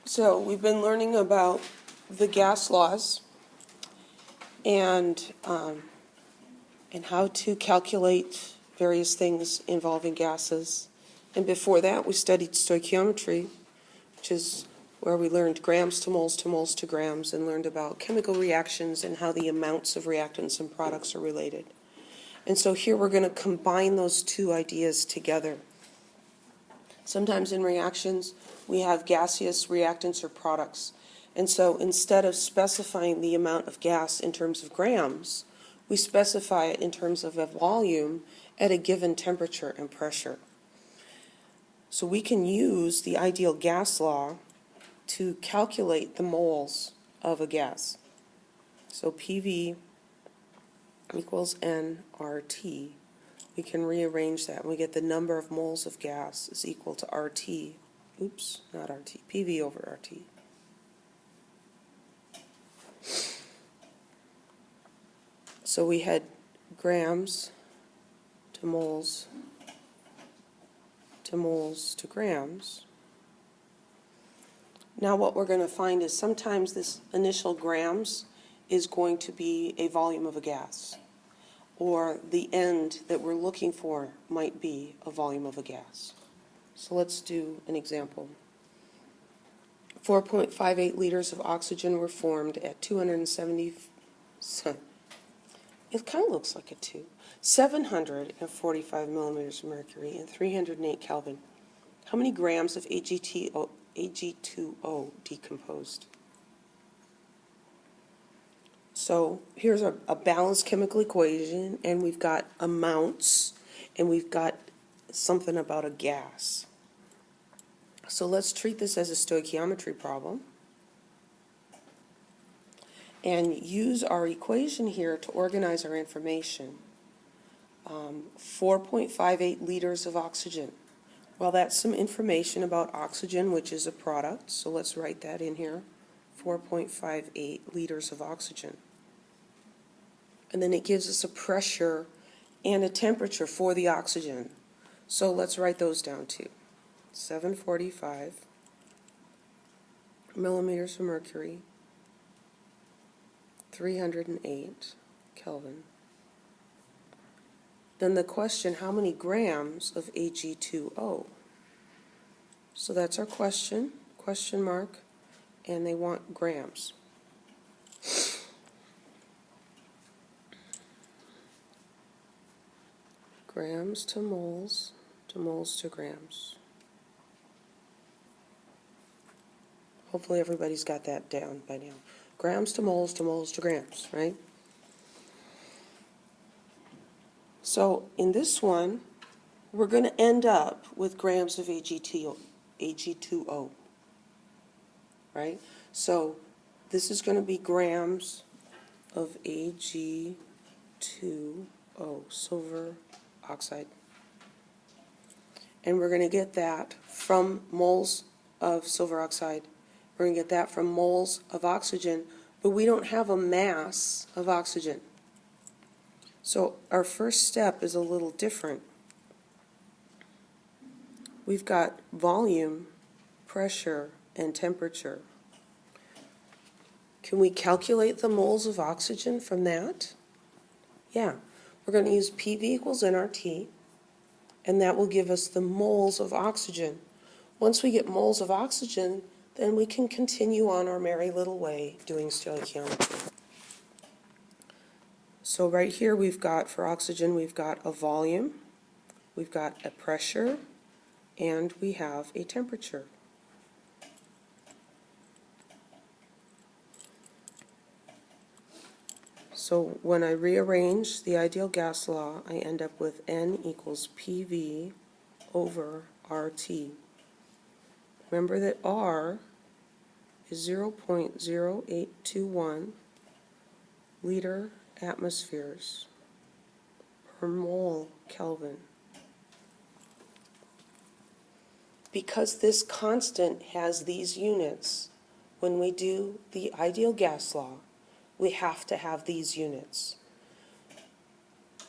So we've been learning about the gas laws and how to calculate various things involving gases. And before that, we studied stoichiometry, which is where we learned grams to moles to grams and learned about chemical reactions and how the amounts of reactants and products are related. And so here we're going to combine those two ideas together. Sometimes in reactions, we have gaseous reactants or products. And so instead of specifying the amount of gas in terms of grams, we specify it in terms of a volume at a given temperature and pressure. So we can use the ideal gas law to calculate the moles of a gas. So PV equals nRT. We can rearrange that and we get the number of moles of gas is equal to RT. Oops, not RT, PV over RT. So we had grams to moles to grams. Now what we're going to find is sometimes this initial grams is going to be a volume of a gas, or the end that we're looking for might be a volume of a gas. So let's do an example. 4.58 liters of oxygen were formed at 270, it kind of looks like a 2, 745 millimeters of mercury and 308 Kelvin. How many grams of Ag2O decomposed? So here's a balanced chemical equation, and we've got amounts, and we've got something about a gas. So let's treat this as a stoichiometry problem and use our equation here to organize our information. 4.58 liters of oxygen. Well, that's some information about oxygen, which is a product, so let's write that in here. 4.58 liters of oxygen. And then it gives us a pressure and a temperature for the oxygen. So let's write those down too. 745 millimeters of mercury, 308 Kelvin. Then the question, how many grams of Ag2O? So that's our question mark, and they want grams. Grams to moles to grams. Hopefully everybody's got that down by now. Grams to moles to grams, right? So in this one, we're going to end up with grams of Ag2O, right? So this is going to be grams of Ag2O, silver oxide. And we're going to get that from moles of silver oxide. We're going to get that from moles of oxygen, but we don't have a mass of oxygen. So our first step is a little different. We've got volume, pressure, and temperature. Can we calculate the moles of oxygen from that? Yeah. We're going to use PV equals nRT, and that will give us the moles of oxygen. Once we get moles of oxygen, then we can continue on our merry little way doing stoichiometry. So right here we've got, for oxygen, we've got a volume, we've got a pressure, and we have a temperature. So when I rearrange the ideal gas law, I end up with N equals PV over RT. Remember that R is 0.0821 liter atmospheres per mole Kelvin. Because this constant has these units, when we do the ideal gas law, we have to have these units.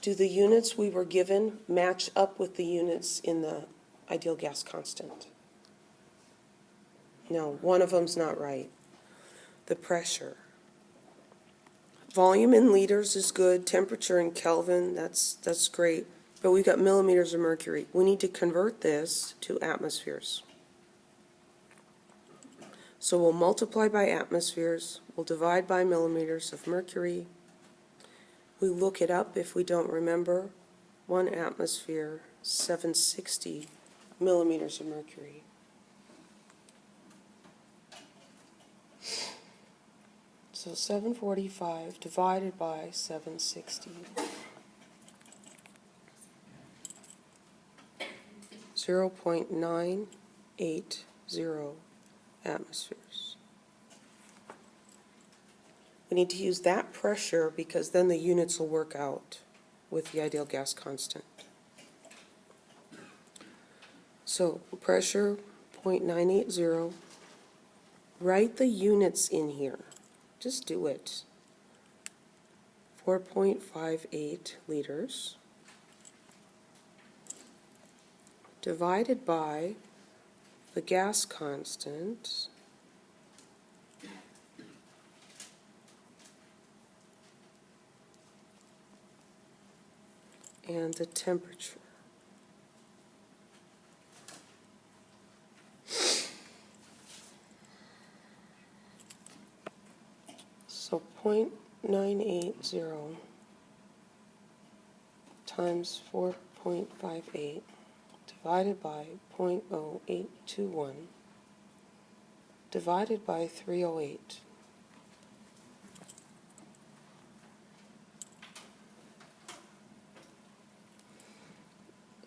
Do the units we were given match up with the units in the ideal gas constant? No, one of them's not right. The pressure. Volume in liters is good, temperature in Kelvin, that's great, but we've got millimeters of mercury. We need to convert this to atmospheres. So we'll multiply by atmospheres, we'll divide by millimeters of mercury. We look it up if we don't remember. 1 atmosphere, 760 millimeters of mercury. So 745 divided by 760. 0.980 atmospheres. We need to use that pressure because then the units will work out with the ideal gas constant. So pressure 0.980. Write the units in here. Just do it. 4.58 liters divided by the gas constant, and the temperature. So 0.980 times 4.58 divided by 0.0821 divided by 308.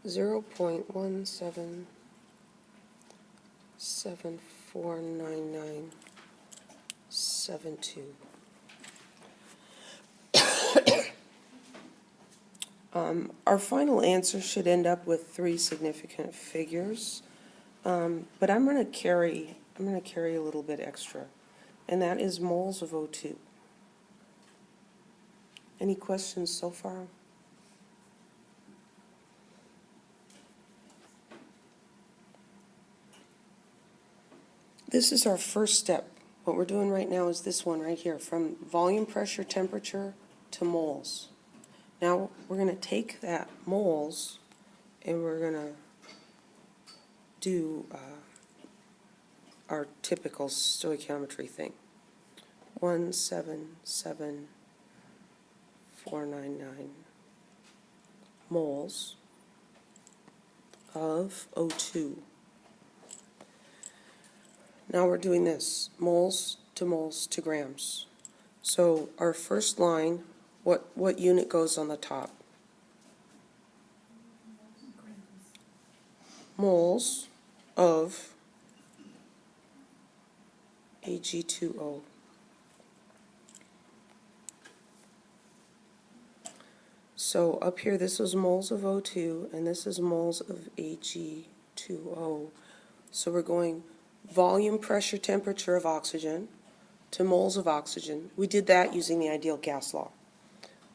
Zero 0.17749972. Our final answer should end up with 3 significant figures, but I'm going to carry a little bit extra, and that is moles of O2. Any questions so far? This is our first step. What we're doing right now is this one right here, from volume, pressure, temperature to moles. Now we're going to take that moles and we're going to do our typical stoichiometry thing. 177,499 moles of O2. Now we're doing this, moles to grams. So our first line, what unit goes on the top? Moles of Ag2O. So up here, this is moles of O2, and this is moles of Ag2O. So we're going volume, pressure, temperature of oxygen to moles of oxygen. We did that using the ideal gas law.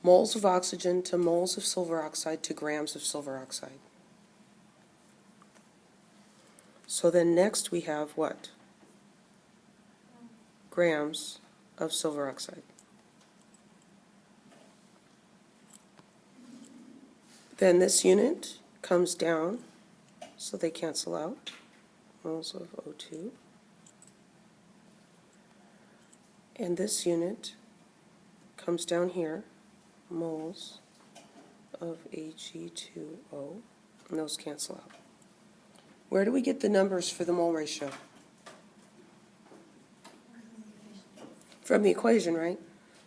Moles of oxygen to moles of silver oxide to grams of silver oxide. So then next we have what? Grams of silver oxide. Then this unit comes down, so they cancel out. Moles of O2. And this unit comes down here, moles of Ag2O, and those cancel out. Where do we get the numbers for the mole ratio? From the equation, right?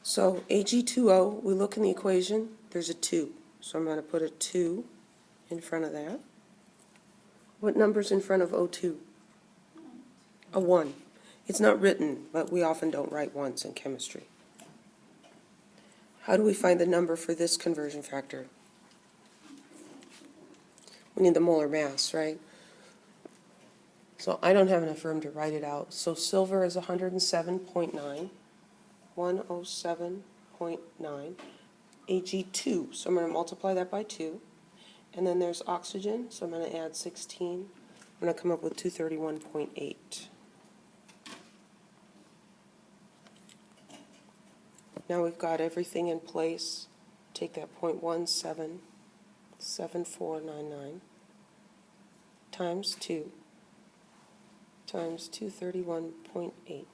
So Ag2O, we look in the equation, there's a 2. So I'm going to put a 2 in front of that. What number's in front of O2? A 1. It's not written, but we often don't write 1s in chemistry. How do we find the number for this conversion factor? We need the molar mass, right? So I don't have enough room to write it out. So silver is 107.9, 107.9, Ag2. So I'm going to multiply that by 2. And then there's oxygen, so I'm going to add 16. I'm going to come up with 231.8. Now we've got everything in place. Take that 0.177499 times 2 times 231.8.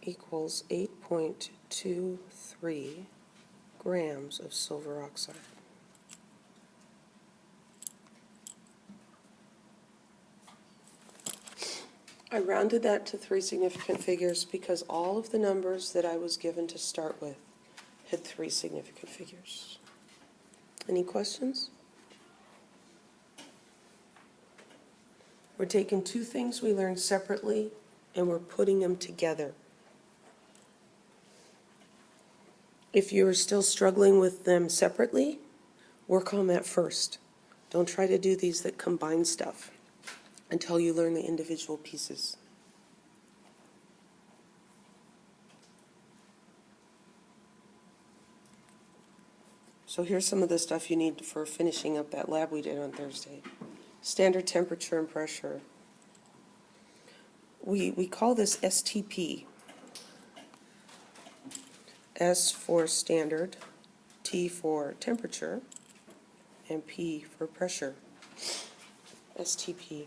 Equals 8.23 grams of silver oxide. I rounded that to 3 significant figures because all of the numbers that I was given to start with had 3 significant figures. Any questions? We're taking 2 things we learned separately and we're putting them together. If you're still struggling with them separately, work on that first. Don't try to do these that combine stuff until you learn the individual pieces. So here's some of the stuff you need for finishing up that lab we did on Thursday. Standard temperature and pressure. We call this STP. S for standard, T for temperature, and P for pressure. STP.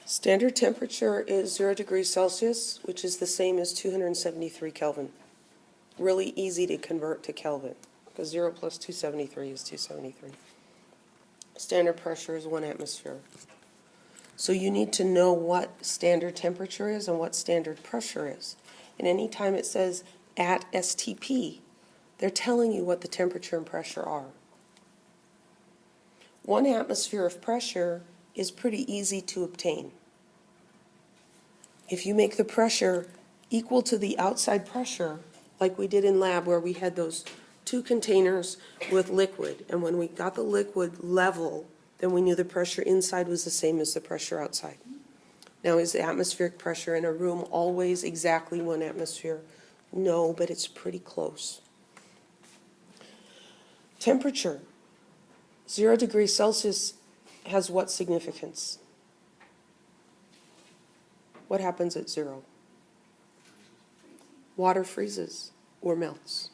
Standard temperature is 0 degrees Celsius, which is the same as 273 Kelvin. Really easy to convert to Kelvin, because 0 plus 273 is 273. Standard pressure is 1 atmosphere. So you need to know what standard temperature is and what standard pressure is. And anytime it says at STP, they're telling you what the temperature and pressure are. 1 atmosphere of pressure is pretty easy to obtain. If you make the pressure equal to the outside pressure, like we did in lab where we had those 2 containers with liquid, and when we got the liquid level, then we knew the pressure inside was the same as the pressure outside. Now, is the atmospheric pressure in a room always exactly 1 atmosphere? No, but it's pretty close. Temperature. 0 degrees Celsius has what significance? What happens at 0? Water freezes or melts.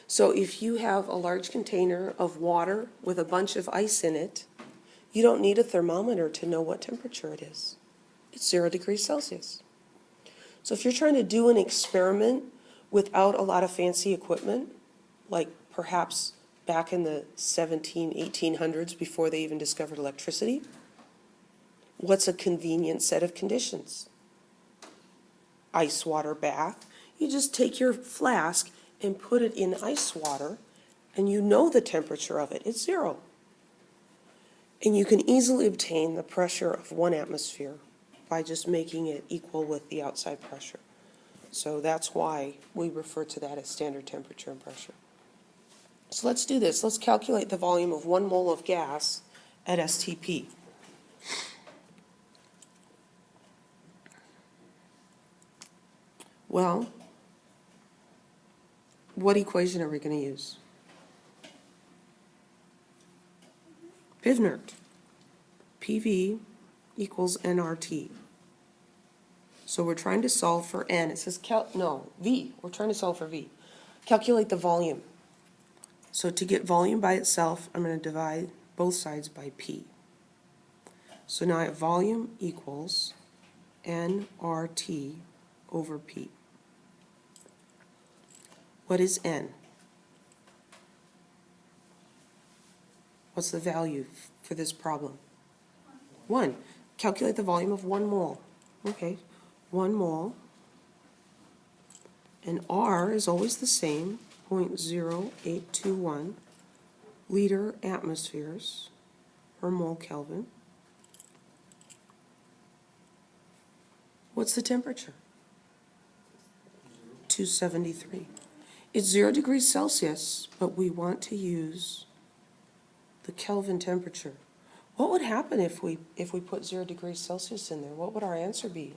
So if you have a large container of water with a bunch of ice in it, you don't need a thermometer to know what temperature it is. It's 0 degrees Celsius. So if you're trying to do an experiment without a lot of fancy equipment, like perhaps back in the 1800s before they even discovered electricity, what's a convenient set of conditions? Ice water bath. You just take your flask and put it in ice water, and you know the temperature of it. It's 0. And you can easily obtain the pressure of 1 atmosphere by just making it equal with the outside pressure. So that's why we refer to that as standard temperature and pressure. So let's do this. Let's calculate the volume of 1 mole of gas at STP. Well, what equation are we going to use? Pivnert. PV equals nRT. So we're trying to solve for N. It says V. We're trying to solve for V. Calculate the volume. So to get volume by itself, I'm going to divide both sides by P. So now I have volume equals nRT over P. What is N? What's the value for this problem? 1. Calculate the volume of 1 mole. Okay, 1 mole. And R is always the same, 0.0821 liter atmospheres per mole Kelvin. What's the temperature? 273. It's 0 degrees Celsius, but we want to use the Kelvin temperature. What would happen if we put 0 degrees Celsius in there? What would our answer be?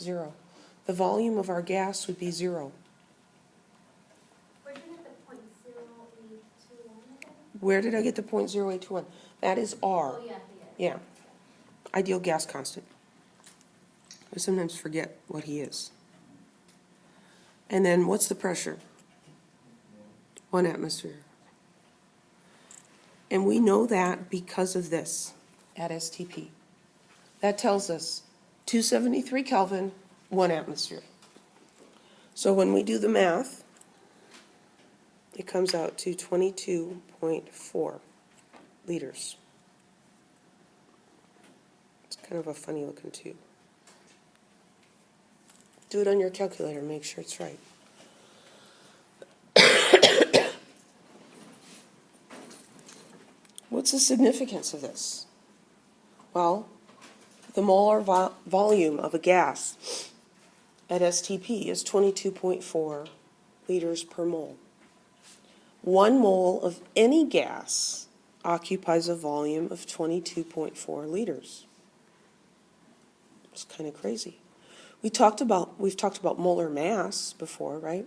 0. The volume of our gas would be 0. Where did I get the 0.0821? That is R. Oh, yeah. Yeah. Ideal gas constant. I sometimes forget what he is. And then what's the pressure? 1 atmosphere. And we know that because of this at STP. That tells us 273 Kelvin, 1 atmosphere. So when we do the math, it comes out to 22.4 liters. It's kind of a funny looking tube. Do it on your calculator, make sure it's right. What's the significance of this? Well, the molar volume of a gas at STP is 22.4 liters per mole. 1 mole of any gas occupies a volume of 22.4 liters. It's kind of crazy. We've talked about molar mass before, right?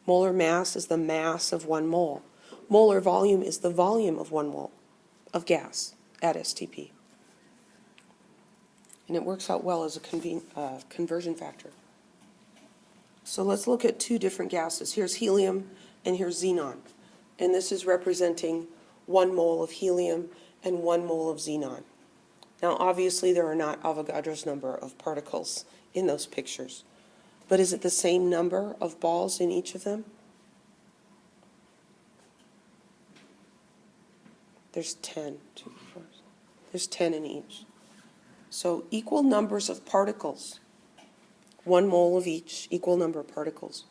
Molar mass is the mass of 1 mole. Molar volume is the volume of 1 mole of gas at STP. And it works out well as a conversion factor. So let's look at 2 different gases. Here's helium and here's xenon. And this is representing 1 mole of helium and 1 mole of xenon. Now obviously there are not Avogadro's number of particles in those pictures. But is it the same number of balls in each of them? There's 10. There's 10 in each. So equal numbers of particles. 1 mole of each, equal number of particles.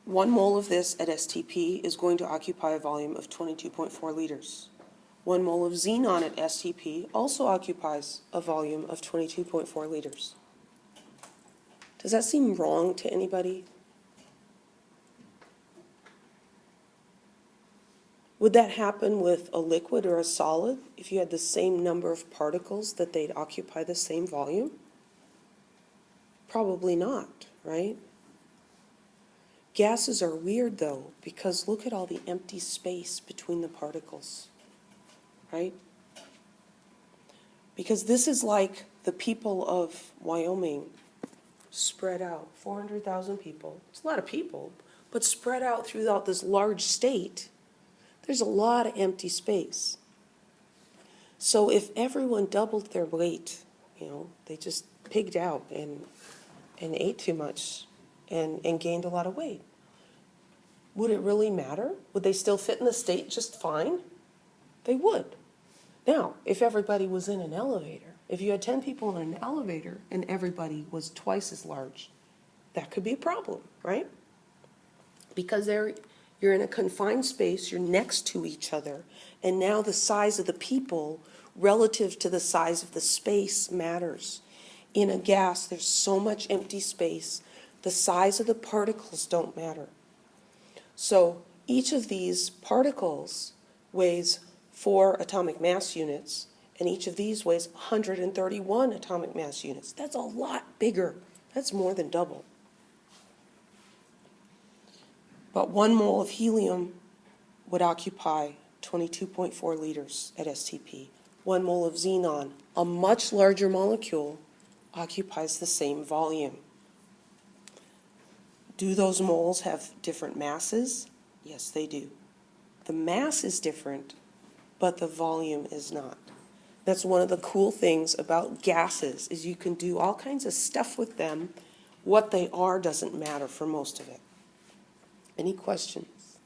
1 mole of this at STP is going to occupy a volume of 22.4 liters. 1 mole of xenon at STP also occupies a volume of 22.4 liters. Does that seem wrong to anybody? Would that happen with a liquid or a solid if you had the same number of particles that they'd occupy the same volume? Probably not, right? Gases are weird though, because look at all the empty space between the particles, right? Because this is like the people of Wyoming spread out, 400,000 people. It's a lot of people, but spread out throughout this large state. There's a lot of empty space. So if everyone doubled their weight, they just pigged out and ate too much and gained a lot of weight, would it really matter? Would they still fit in the state just fine? They would. Now, if everybody was in an elevator, if you had 10 people in an elevator and everybody was twice as large, that could be a problem, right? Because you're in a confined space, you're next to each other, and now the size of the people relative to the size of the space matters. In a gas, there's so much empty space, the size of the particles don't matter. So each of these particles weighs 4 atomic mass units, and each of these weighs 131 atomic mass units. That's a lot bigger. That's more than double. But 1 mole of helium would occupy 22.4 liters at STP. 1 mole of xenon, a much larger molecule, occupies the same volume. Do those moles have different masses? Yes, they do. The mass is different, but the volume is not. That's one of the cool things about gases, is you can do all kinds of stuff with them. What they are doesn't matter for most of it. Any questions?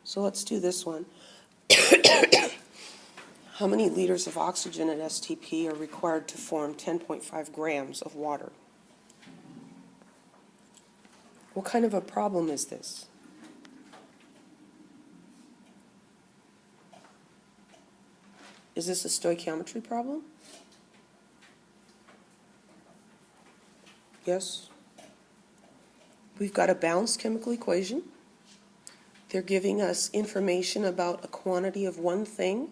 So let's do this one. How many liters of oxygen at STP are required to form 10.5 grams of water? What kind of a problem is this? Is this a stoichiometry problem? Yes? We've got a balanced chemical equation. They're giving us information about a quantity of one thing,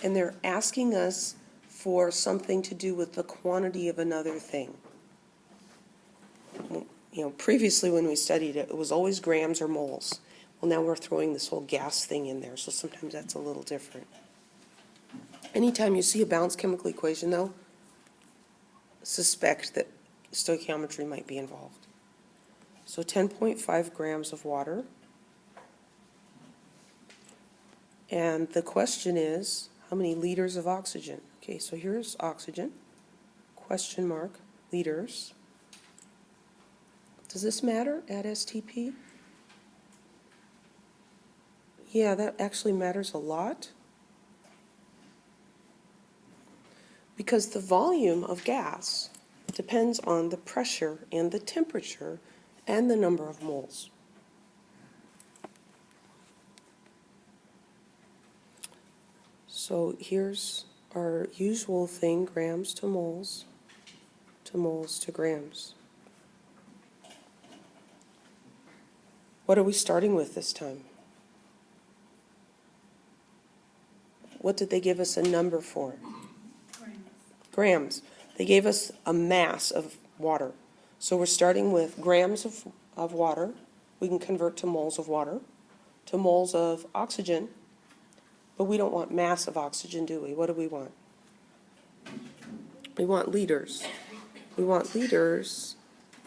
and they're asking us for something to do with the quantity of another thing. Previously when we studied it, it was always grams or moles. Well, now we're throwing this whole gas thing in there, so sometimes that's a little different. Anytime you see a balanced chemical equation, though, suspect that stoichiometry might be involved. So 10.5 grams of water. And the question is, how many liters of oxygen? Okay, so here's oxygen, question mark, liters. Does this matter at STP? Yeah, that actually matters a lot. Because the volume of gas depends on the pressure and the temperature and the number of moles. So here's our usual thing, grams to moles to grams. What are we starting with this time? What did they give us a number for? Grams. They gave us a mass of water. So we're starting with grams of water. We can convert to moles of water, to moles of oxygen, but we don't want mass of oxygen, do we? What do we want? We want liters. We want liters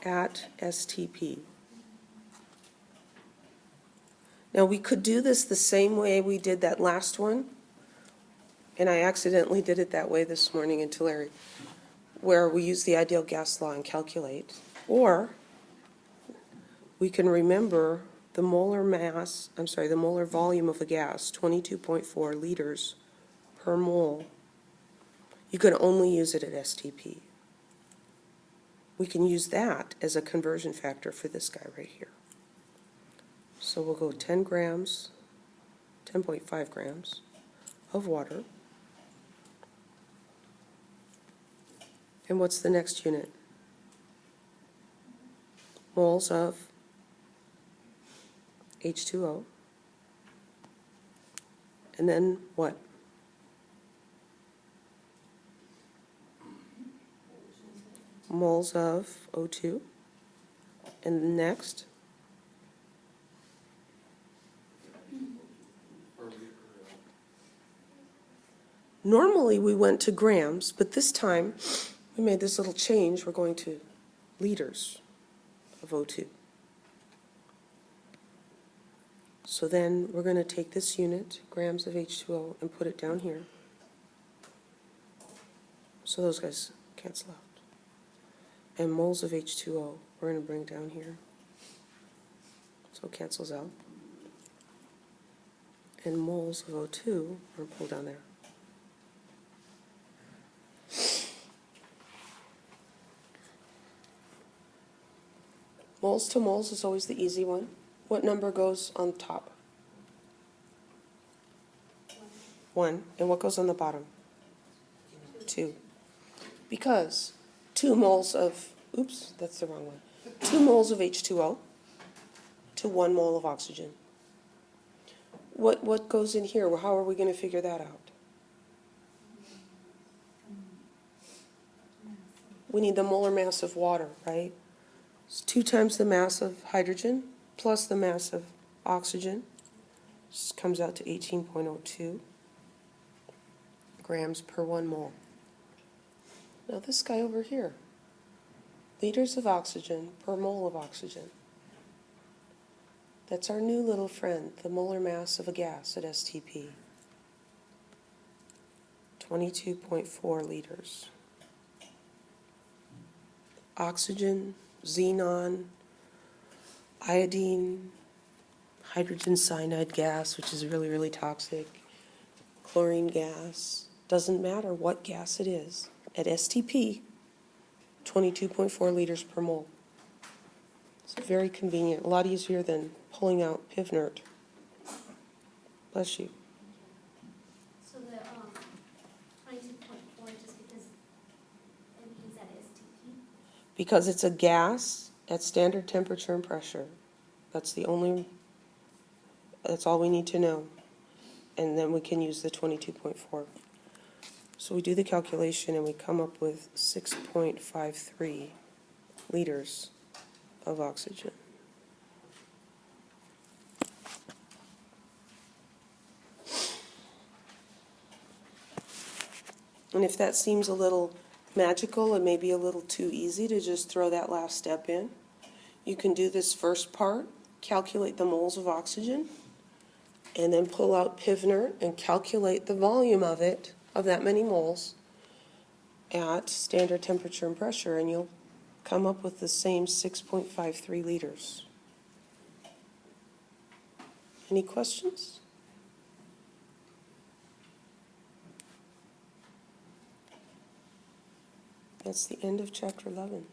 at STP. Now we could do this the same way we did that last one, and I accidentally did it that way this morning in Tulare, where we use the ideal gas law and calculate. Or we can remember the molar the molar volume of a gas, 22.4 liters per mole. You can only use it at STP. We can use that as a conversion factor for this guy right here. So we'll go 10 grams, 10.5 grams of water. And what's the next unit? Moles of H2O. And then what? Moles of O2. And next? Normally we went to grams, but this time we made this little change. We're going to liters of O2. So then we're going to take this unit, grams of H2O, and put it down here. So those guys cancel out. And moles of H2O we're going to bring down here. So it cancels out. And moles of O2 we're going to pull down there. Moles to moles is always the easy one. What number goes on top? 1. And what goes on the bottom? 2. Because 2 moles of, oops, that's the wrong one. 2 moles of H2O to 1 mole of oxygen. What goes in here? Well, how are we going to figure that out? We need the molar mass of water, right? It's 2 times the mass of hydrogen plus the mass of oxygen. This comes out to 18.02 grams per 1 mole. Now this guy over here, liters of oxygen per mole of oxygen. That's our new little friend, the molar mass of a gas at STP. 22.4 liters. Oxygen, xenon, iodine, hydrogen cyanide gas, which is really, really toxic, chlorine gas, doesn't matter what gas it is. At STP, 22.4 liters per mole. It's very convenient, a lot easier than pulling out PivNert. Bless you. So the 22.4 just because it means at STP? Because it's a gas at standard temperature and pressure. That's all we need to know. And then we can use the 22.4. So we do the calculation and we come up with 6.53 liters of oxygen. And if that seems a little magical and maybe a little too easy to just throw that last step in, you can do this first part, calculate the moles of oxygen, and then pull out Pivner and calculate the volume of it, of that many moles, at standard temperature and pressure, and you'll come up with the same 6.53 liters. Any questions? That's the end of chapter 11.